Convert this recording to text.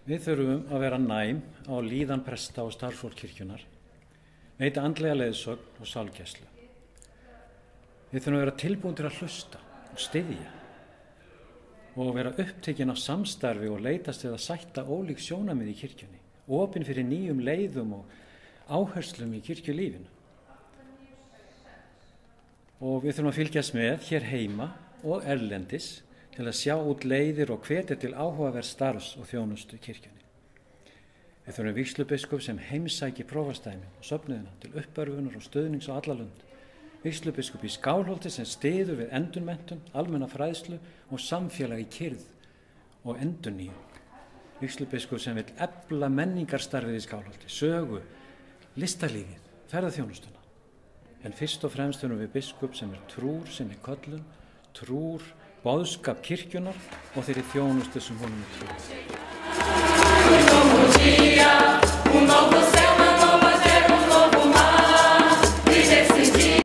Við þurfum að vera næm á líðan presta og starfsfólk kirkjunnar, veita andlega leiðsögn og sálgæslu. Við þurfum að vera tilbúin til að hlusta og styðja og vera upptekin á samstarfi og leitast við að sætta ólík sjónarmið í kirkjunni, opin fyrir nýjum leiðum og áherslum í kirkjulífinu. Og við þurfum að fylgjast með hér heima og erlendis til að sjá út leiðir og hvetja til áhugaverð starfs og þjónustu kirkjunni. Við þurfum vígslubiskup sem heimsæki prófastæmin og söfnuðina til uppörfunar og stuðnings á alla lund. Vígslubiskup í Skálholti sem styður við endurmenntun, almenna fræðslu og samfélag í kyrrð og endurnýjun. Vígslubiskup sem vill efla menningarstarfið í Skálholti, sögu, listalífið, ferðaþjónustuna. En fyrst og fremst þurfum við biskup sem trúr sinni köllun, trúr boðskap kirkjunnar og þeirri þjónustu sem honum er til.